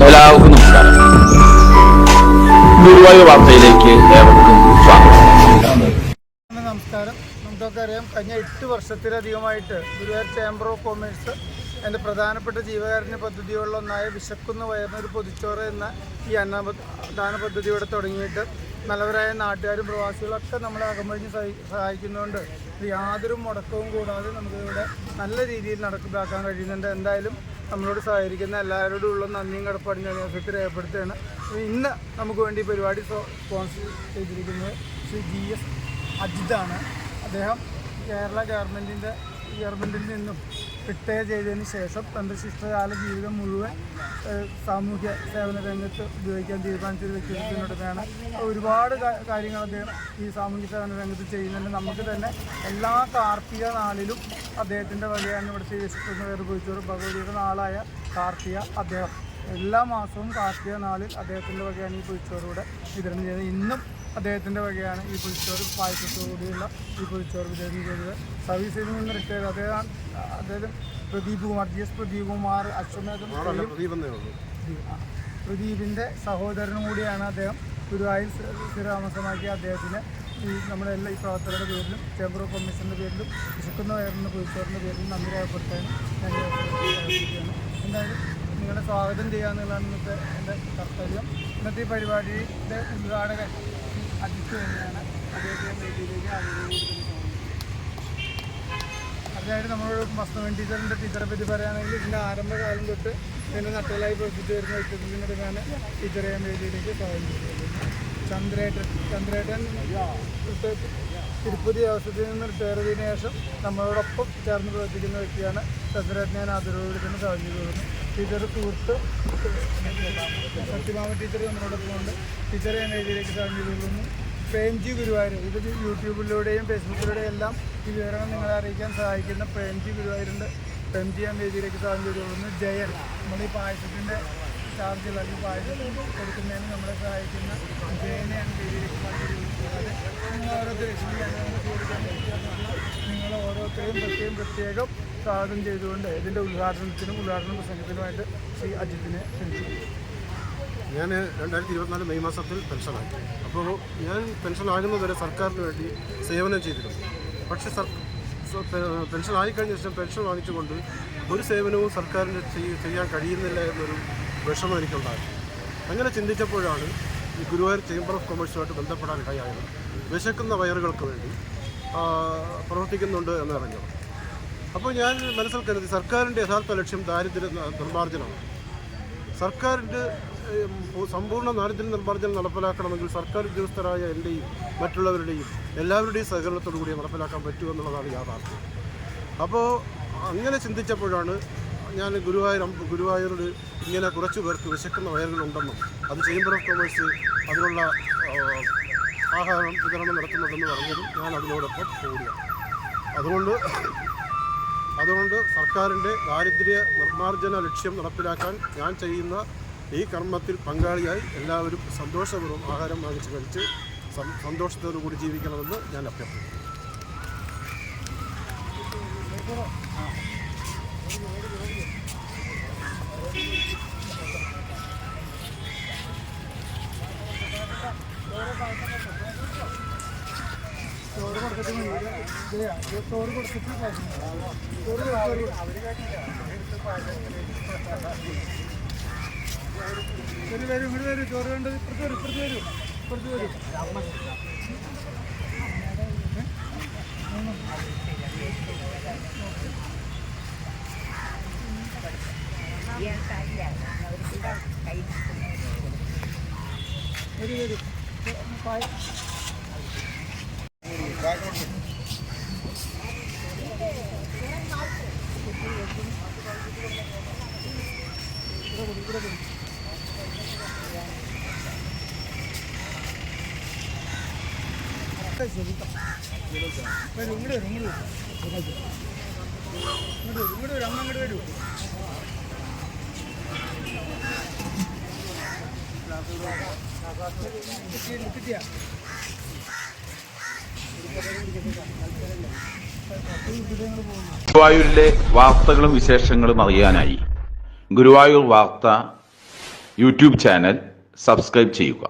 എല്ലാവർക്കും നമസ്കാരം. ഗുരുവായൂർ വാർത്തയിലേക്ക് ഏവർക്കും സ്വാഗതം. നമസ്കാരം. നമുക്കൊക്കെ അറിയാം, കഴിഞ്ഞ 8 വർഷത്തിലധികമായിട്ട് ഗുരുവായൂർ ചേംബർ ഓഫ് കൊമേഴ്സ് എൻ്റെ പ്രധാനപ്പെട്ട ജീവകാരുണ്യ പദ്ധതികളിലൊന്നായ വിശക്കുന്ന വയറിനൊരു പൊതിച്ചോറ് എന്ന ഈ അന്നദാന പദ്ധതി ഇവിടെ തുടങ്ങിയിട്ട് നല്ലവരായ നാട്ടുകാരും പ്രവാസികളൊക്കെ നമ്മളെ അകമഴിഞ്ഞ് സഹായിക്കുന്നതുകൊണ്ട് യാതൊരു മുടക്കവും കൂടാതെ നമുക്കിവിടെ നല്ല രീതിയിൽ നടപ്പിലാക്കാൻ കഴിയുന്നുണ്ട്. എന്തായാലും നമ്മളോട് സഹകരിക്കുന്ന എല്ലാവരോടും ഉള്ള നന്ദിയും കടപ്പാടും ഞാൻ അവസരത്തിൽ രേഖപ്പെടുത്തുകയാണ്. ഇന്ന് നമുക്ക് വേണ്ടി പരിപാടി സ്പോൺസർ ചെയ്തിരിക്കുന്നത് ശ്രീ GS അജിതാണ്. അദ്ദേഹം കേരള ഗവൺമെൻറ്റിൽ നിന്നും റിട്ടയർ ചെയ്തതിന് ശേഷം തൻ്റെ ശിഷ്ടകാല ജീവിതം മുഴുവൻ സാമൂഹ്യ സേവന രംഗത്ത് ഉപയോഗിക്കാൻ തീരുമാനിച്ചൊരു വ്യക്തിത്വത്തിനുടമയാണ്. ഒരുപാട് കാര്യങ്ങൾ അദ്ദേഹം ഈ സാമൂഹ്യ സേവന രംഗത്ത് ചെയ്യുന്നുണ്ട്. നമുക്ക് തന്നെ എല്ലാ കാർത്തിക നാളിലും അദ്ദേഹത്തിൻ്റെ വകയാണ് ഇവിടെ വിശക്കുന്ന വേറെ പൊതിച്ചോറ് ഭഗവതിയുടെ നാളായ കാർത്തിക. അദ്ദേഹം എല്ലാ മാസവും കാർത്തിക നാളിൽ അദ്ദേഹത്തിൻ്റെ വകയാണ് ഈ പൊതിച്ചോറിലൂടെ വിതരണം ചെയ്യുന്നത്. ഇന്നും അദ്ദേഹത്തിൻ്റെ വകയാണ് ഈ പൊതിച്ചോറ് പായസത്തോടുകൂടിയുള്ള ഈ പൊതിച്ചോറ് വിതരണം ചെയ്തത്. സർവീസിൽ നിന്ന് റിട്ടയർ അദ്ദേഹം പ്രദീപ് കുമാർ GS പ്രദീപ് കുമാർ അശ്വമേധം പ്രദീപിൻ്റെ സഹോദരനും കൂടിയാണ് അദ്ദേഹം. ഗുരുവായൂർ സ്ഥിരതാമസമാക്കിയ അദ്ദേഹത്തിന് നമ്മുടെ എല്ലാ ഈ പ്രവർത്തകരുടെ പേരിലും ചേംബർ ഓഫ് കൊമേഴ്സിൻ്റെ പേരിലും വിശക്കുന്ന വയറിൻ്റെ പൊതിച്ചോറിൻ്റെ പേരിലും നന്ദി രേഖപ്പെടുത്താനും ഞാൻ പ്രവർത്തിക്കുകയാണ്. എന്തായാലും നിങ്ങളെ സ്വാഗതം ചെയ്യാമെന്നുള്ളതാണ് ഇന്നത്തെ എൻ്റെ കർത്തവ്യം. ഇന്നത്തെ ഈ പരിപാടിയുടെ ഉദ്ഘാടകൻ അജിത്ത് തന്നെയാണ്. അദ്ദേഹത്തെ വേദിയിലേക്ക് ആഗ്രഹിക്കുന്നത്. അതായത് നമ്മളോട് മസ്തവൻ ടീച്ചറെ പറ്റി പറയുകയാണെങ്കിൽ ഇതിൻ്റെ ആരംഭകാലം തൊട്ട് ഇതിൻ്റെ നട്ടലായി പ്രവർത്തിച്ചു വരുന്ന വ്യക്തിത്വത്തിനിടയ്ക്കാണ് ടീച്ചറെ ഞാൻ വേദിയിലേക്ക് സ്വാഗതം ചെയ്തത്. ചന്ദ്രേട്ടൻ തിരുപ്പതി ദേവസ്വത്തിൽ നിന്ന് റിട്ടയർ ചെയ്തതിനു ശേഷം നമ്മളോടൊപ്പം ചേർന്ന് പ്രവർത്തിക്കുന്ന വ്യക്തിയാണ്. ചന്ദ്രേട്ടൻ ഞാൻ ആദരവോടെ തന്നെ സ്വാഗതം ചെയ്തു വരുന്നു. ടീച്ചർ സുഹൃത്ത് സത്യഭാമ ടീച്ചർ നമ്മളോടൊപ്പം ഉണ്ട്. ടീച്ചറെ ഞാൻ വേദിയിലേക്ക് സ്വാഗതം ചെയ്തു വരുന്നു. പ്രേംജി ഗുരുവായൂർ, ഇത് യൂട്യൂബിലൂടെയും ഫേസ്ബുക്കിലൂടെയും എല്ലാം ഈ വിവരങ്ങൾ നിങ്ങളെ അറിയിക്കാൻ സഹായിക്കുന്ന പ്രേംജി ഗുരുവായൂരുണ്ട്. പ്രേംജി ഞാൻ വേദിയിലേക്ക് സ്വാഗതം ചെയ്തു വരുന്നു. ജയൻ, നമ്മൾ ഈ പായസത്തിൻ്റെ ചാർജ് അല്ലെങ്കിൽ പായസം കൊടുക്കുന്നതിന് നമ്മളെ സഹായിക്കുന്ന ജയനെയാണ് വേദിയിലേക്ക് സ്വാഗതം ചെയ്തിട്ടുള്ളത്. നിങ്ങൾ ഓരോരുത്തരും നിങ്ങൾ ഓരോരുത്തരെയും പ്രത്യേകം സ്വാഗതം ചെയ്തുകൊണ്ട് ഇതിൻ്റെ ഉദ്ഘാടന പ്രസംഗത്തിനുമായിട്ട് ശ്രീ അജിത്തിനെ ക്ഷണിച്ചു. ഞാൻ 2024 മെയ് മാസത്തിൽ പെൻഷനായി. അപ്പോൾ ഞാൻ പെൻഷനാകുന്നതുവരെ സർക്കാരിന് വേണ്ടി സേവനം ചെയ്തിരുന്നു. പക്ഷേ പെൻഷൻ ആയിക്കഴിഞ്ഞ ശേഷം പെൻഷൻ വാങ്ങിച്ചുകൊണ്ട് ഒരു സേവനവും സർക്കാരിന് ചെയ്യാൻ കഴിയുന്നില്ല എന്നൊരു വിഷമം എനിക്കുണ്ടായി. അങ്ങനെ ചിന്തിച്ചപ്പോഴാണ് ഈ ഗുരുവായൂർ ചേംബർ ഓഫ് കൊമേഴ്സുമായിട്ട് ബന്ധപ്പെടാൻ ഇടയായത്. വിശക്കുന്ന വയറുകൾക്ക് വേണ്ടി പ്രവർത്തിക്കുന്നുണ്ട് എന്നറിഞ്ഞത്. അപ്പോൾ ഞാൻ മനസ്സിൽ കരുതി സർക്കാരിൻ്റെ യഥാർത്ഥ ലക്ഷ്യം ദാരിദ്ര്യ നിർമ്മാർജ്ജനമാണ്. സർക്കാരിൻ്റെ സമ്പൂർണ്ണ ദാരിദ്ര്യ നിർമ്മാർജ്ജനം നടപ്പിലാക്കണമെങ്കിൽ സർക്കാർ ഉദ്യോഗസ്ഥരായ എൻ്റെയും മറ്റുള്ളവരുടെയും എല്ലാവരുടെയും സഹകരണത്തോടു കൂടി നടപ്പിലാക്കാൻ പറ്റുമെന്നുള്ളതാണ് യാഥാർത്ഥ്യം. അപ്പോൾ അങ്ങനെ ചിന്തിച്ചപ്പോഴാണ് ഞാൻ ഗുരുവായൂരിൽ ഇങ്ങനെ കുറച്ച് പേർക്ക് വിശക്കുന്ന വയറുകളുണ്ടെന്നും അത് ചേംബർ ഓഫ് കൊമേഴ്സ് അതിനുള്ള ആഹാരം വിതരണം നടത്തുന്നുണ്ടെന്ന് പറഞ്ഞതും ഞാൻ അതിനോടൊപ്പം കൂടുകയാണ്. അതുകൊണ്ട് സർക്കാരിൻ്റെ ദാരിദ്ര്യ നിർമ്മാർജ്ജന ലക്ഷ്യം നടപ്പിലാക്കാൻ ഞാൻ ചെയ്യുന്ന ഈ കർമ്മത്തിൽ പങ്കാളിയായി എല്ലാവരും സന്തോഷപൂർവ്വം ആഹാരം വാങ്ങിച്ച് കഴിച്ച് സന്തോഷത്തോടു കൂടി ജീവിക്കണമെന്ന് ഞാൻ അഭ്യർത്ഥിക്കുന്നു. വരും ചോറ് വേണ്ടത് ഇപ്പുറത്ത് വരും. അങ്ങോട്ട് വരൂ. കിട്ടിയ ഗുരുവായൂരിലെ വാർത്തകളും വിശേഷങ്ങളും അറിയാനായി ഗുരുവായൂർ വാർത്ത യൂട്യൂബ് ചാനൽ സബ്സ്ക്രൈബ് ചെയ്യുക.